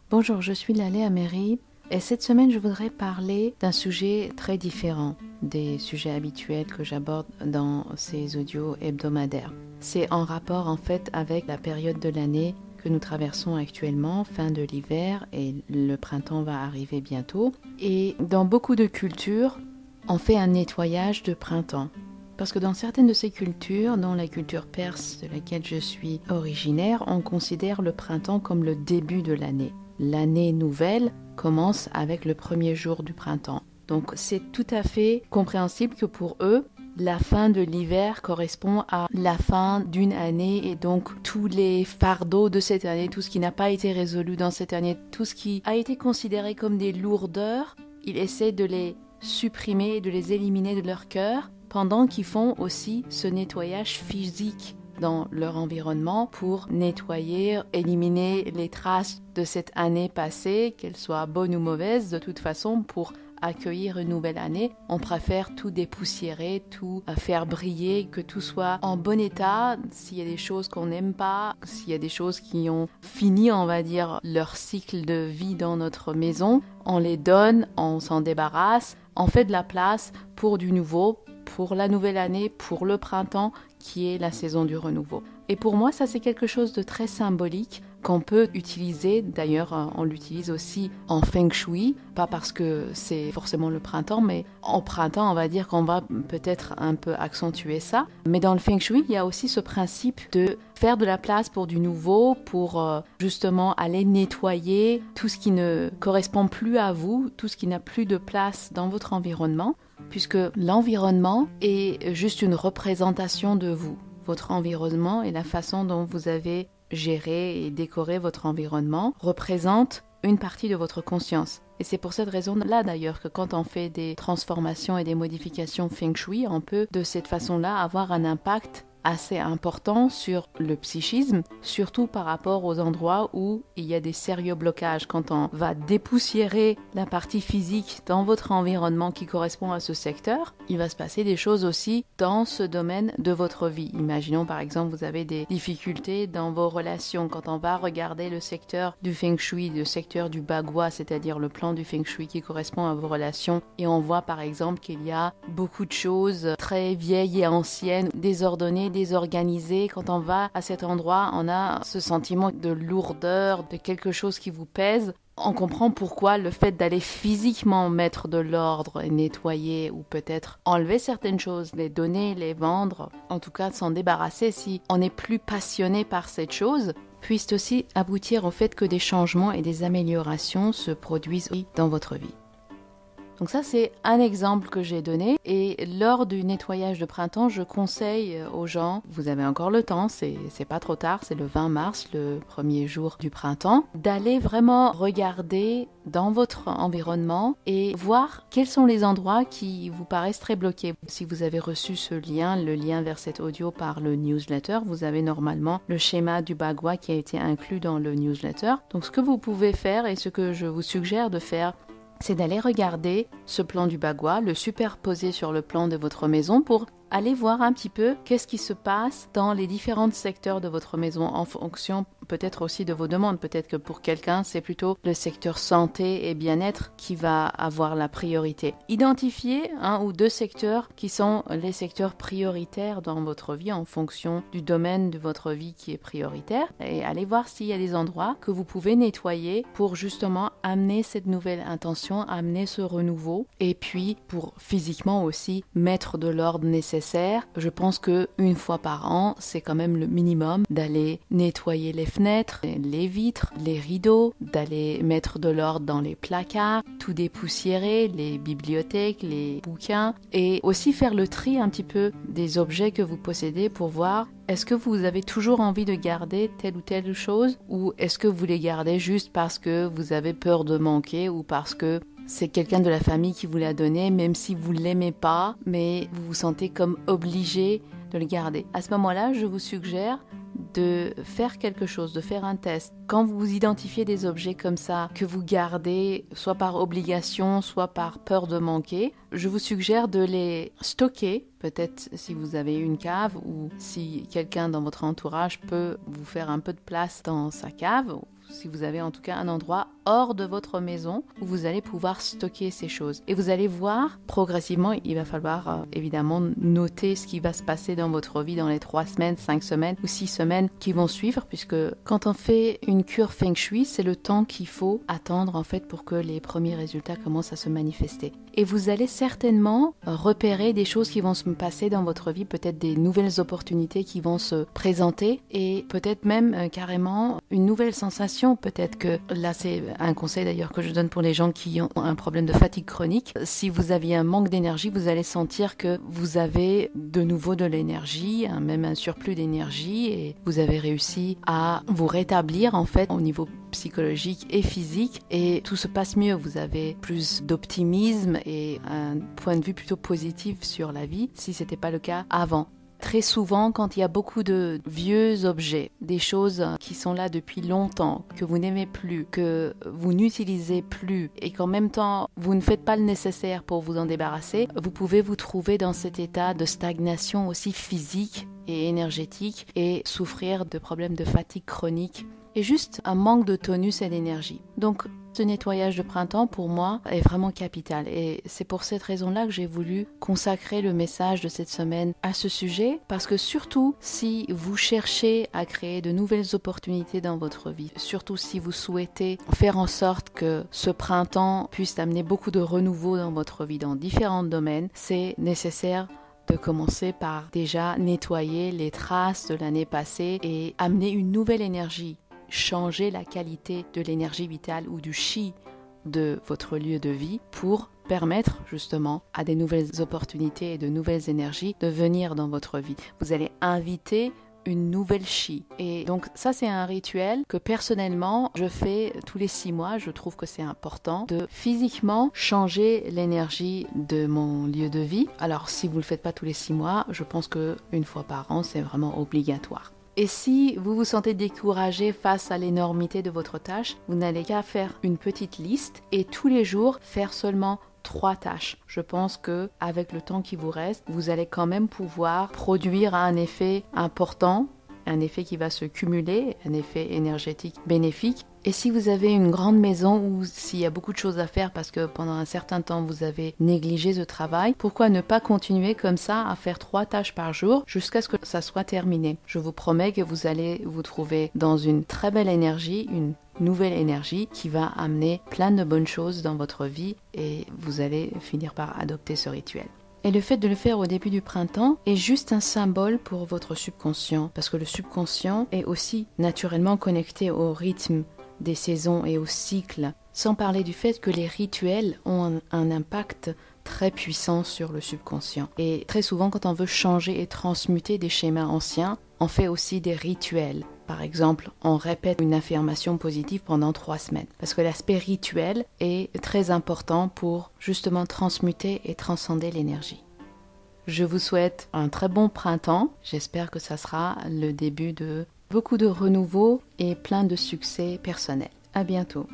Bonjour, je suis Laléa Méry et cette semaine je voudrais parler d'un sujet très différent des sujets habituels que j'aborde dans ces audios hebdomadaires. C'est en rapport en fait avec la période de l'année que nous traversons actuellement, fin de l'hiver et le printemps va arriver bientôt. Et dans beaucoup de cultures, on fait un nettoyage de printemps. Parce que dans certaines de ces cultures, dont la culture perse de laquelle je suis originaire, on considère le printemps comme le début de l'année. L'année nouvelle commence avec le premier jour du printemps. Donc c'est tout à fait compréhensible que pour eux, la fin de l'hiver correspond à la fin d'une année et donc tous les fardeaux de cette année, tout ce qui n'a pas été résolu dans cette année, tout ce qui a été considéré comme des lourdeurs, ils essaient de les supprimer et de les éliminer de leur cœur pendant qu'ils font aussi ce nettoyage physique dans leur environnement pour nettoyer, éliminer les traces de cette année passée, qu'elle soit bonne ou mauvaise, de toute façon, pour accueillir une nouvelle année. On préfère tout dépoussiérer, tout faire briller, que tout soit en bon état. S'il y a des choses qu'on n'aime pas, s'il y a des choses qui ont fini, on va dire, leur cycle de vie dans notre maison, on les donne, on s'en débarrasse, on fait de la place pour du nouveau, pour la nouvelle année, pour le printemps, qui est la saison du renouveau. Et pour moi, ça c'est quelque chose de très symbolique qu'on peut utiliser. D'ailleurs, on l'utilise aussi en Feng Shui, pas parce que c'est forcément le printemps, mais en printemps, on va dire qu'on va peut-être un peu accentuer ça. Mais dans le Feng Shui, il y a aussi ce principe de faire de la place pour du nouveau, pour justement aller nettoyer tout ce qui ne correspond plus à vous, tout ce qui n'a plus de place dans votre environnement, puisque l'environnement est juste une représentation de vous. Votre environnement et la façon dont vous avez géré et décoré votre environnement représente une partie de votre conscience. Et c'est pour cette raison-là d'ailleurs que quand on fait des transformations et des modifications Feng Shui, on peut de cette façon-là avoir un impact assez important sur le psychisme, surtout par rapport aux endroits où il y a des sérieux blocages. Quand on va dépoussiérer la partie physique dans votre environnement qui correspond à ce secteur, il va se passer des choses aussi dans ce domaine de votre vie. Imaginons par exemple vous avez des difficultés dans vos relations. Quand on va regarder le secteur du Feng Shui, le secteur du Bagua, c'est-à-dire le plan du Feng Shui qui correspond à vos relations, et on voit par exemple qu'il y a beaucoup de choses très vieilles et anciennes, désordonnées, désorganisé. Quand on va à cet endroit, on a ce sentiment de lourdeur, de quelque chose qui vous pèse. On comprend pourquoi le fait d'aller physiquement mettre de l'ordre et nettoyer ou peut-être enlever certaines choses, les donner, les vendre, en tout cas s'en débarrasser si on n'est plus passionné par cette chose, puisse aussi aboutir au fait que des changements et des améliorations se produisent dans votre vie. Donc ça, c'est un exemple que j'ai donné. Et lors du nettoyage de printemps, je conseille aux gens, vous avez encore le temps, c'est pas trop tard, c'est le 20 mars, le premier jour du printemps, d'aller vraiment regarder dans votre environnement et voir quels sont les endroits qui vous paraissent très bloqués. Si vous avez reçu ce lien, le lien vers cet audio par le newsletter, vous avez normalement le schéma du Bagua qui a été inclus dans le newsletter. Donc ce que vous pouvez faire et ce que je vous suggère de faire, c'est d'aller regarder ce plan du Bagua, le superposer sur le plan de votre maison pour aller voir un petit peu qu'est-ce qui se passe dans les différents secteurs de votre maison en fonction peut-être aussi de vos demandes. Peut-être que pour quelqu'un, c'est plutôt le secteur santé et bien-être qui va avoir la priorité. Identifiez un ou deux secteurs qui sont les secteurs prioritaires dans votre vie en fonction du domaine de votre vie qui est prioritaire et allez voir s'il y a des endroits que vous pouvez nettoyer pour justement amener cette nouvelle intention, amener ce renouveau et puis pour physiquement aussi mettre de l'ordre nécessaire. Je pense que une fois par an, c'est quand même le minimum d'aller nettoyer les fenêtres, les vitres, les rideaux, d'aller mettre de l'ordre dans les placards, tout dépoussiérer, les bibliothèques, les bouquins et aussi faire le tri un petit peu des objets que vous possédez pour voir est-ce que vous avez toujours envie de garder telle ou telle chose ou est-ce que vous les gardez juste parce que vous avez peur de manquer ou parce que c'est quelqu'un de la famille qui vous l'a donné, même si vous ne l'aimez pas, mais vous vous sentez comme obligé de le garder. À ce moment-là, je vous suggère de faire quelque chose, de faire un test. Quand vous identifiez des objets comme ça, que vous gardez soit par obligation, soit par peur de manquer, je vous suggère de les stocker, peut-être si vous avez une cave ou si quelqu'un dans votre entourage peut vous faire un peu de place dans sa cave. si vous avez en tout cas un endroit hors de votre maison où vous allez pouvoir stocker ces choses. Et vous allez voir, progressivement, il va falloir évidemment noter ce qui va se passer dans votre vie dans les 3 semaines, 5 semaines ou 6 semaines qui vont suivre, puisque quand on fait une cure Feng Shui, c'est le temps qu'il faut attendre en fait pour que les premiers résultats commencent à se manifester. Et vous allez certainement repérer des choses qui vont se passer dans votre vie, peut-être des nouvelles opportunités qui vont se présenter et peut-être même carrément une nouvelle sensation. Peut-être que là, c'est un conseil d'ailleurs que je donne pour les gens qui ont un problème de fatigue chronique. Si vous aviez un manque d'énergie, vous allez sentir que vous avez de nouveau de l'énergie, même un surplus d'énergie, et vous avez réussi à vous rétablir en fait au niveau psychologique et physique, et tout se passe mieux. Vous avez plus d'optimisme et un point de vue plutôt positif sur la vie si ce n'était pas le cas avant. Très souvent, quand il y a beaucoup de vieux objets, des choses qui sont là depuis longtemps, que vous n'aimez plus, que vous n'utilisez plus et qu'en même temps, vous ne faites pas le nécessaire pour vous en débarrasser, vous pouvez vous trouver dans cet état de stagnation aussi physique et énergétique et souffrir de problèmes de fatigue chronique et juste un manque de tonus et d'énergie. Donc, ce nettoyage de printemps, pour moi, est vraiment capital. Et c'est pour cette raison-là que j'ai voulu consacrer le message de cette semaine à ce sujet, parce que surtout, si vous cherchez à créer de nouvelles opportunités dans votre vie, surtout si vous souhaitez faire en sorte que ce printemps puisse amener beaucoup de renouveau dans votre vie, dans différents domaines, c'est nécessaire de commencer par déjà nettoyer les traces de l'année passée et amener une nouvelle énergie. Changer la qualité de l'énergie vitale ou du chi de votre lieu de vie pour permettre justement à des nouvelles opportunités et de nouvelles énergies de venir dans votre vie. Vous allez inviter une nouvelle chi. Et donc ça, c'est un rituel que personnellement je fais tous les 6 mois. Je trouve que c'est important de physiquement changer l'énergie de mon lieu de vie. Alors si vous ne le faites pas tous les 6 mois, je pense qu'une fois par an, c'est vraiment obligatoire. Et si vous vous sentez découragé face à l'énormité de votre tâche, vous n'allez qu'à faire une petite liste et tous les jours faire seulement 3 tâches. Je pense que avec le temps qui vous reste, vous allez quand même pouvoir produire un effet important, un effet qui va se cumuler, un effet énergétique bénéfique. Et si vous avez une grande maison où s'il y a beaucoup de choses à faire parce que pendant un certain temps vous avez négligé ce travail, pourquoi ne pas continuer comme ça à faire 3 tâches par jour jusqu'à ce que ça soit terminé? Je vous promets que vous allez vous trouver dans une très belle énergie, une nouvelle énergie qui va amener plein de bonnes choses dans votre vie et vous allez finir par adopter ce rituel. Et le fait de le faire au début du printemps est juste un symbole pour votre subconscient, parce que le subconscient est aussi naturellement connecté au rythme des saisons et au cycle, sans parler du fait que les rituels ont un impact très puissant sur le subconscient. Et très souvent, quand on veut changer et transmuter des schémas anciens, on fait aussi des rituels. Par exemple, on répète une affirmation positive pendant 3 semaines. Parce que l'aspect rituel est très important pour justement transmuter et transcender l'énergie. Je vous souhaite un très bon printemps. J'espère que ça sera le début de beaucoup de renouveau et plein de succès personnels. À bientôt.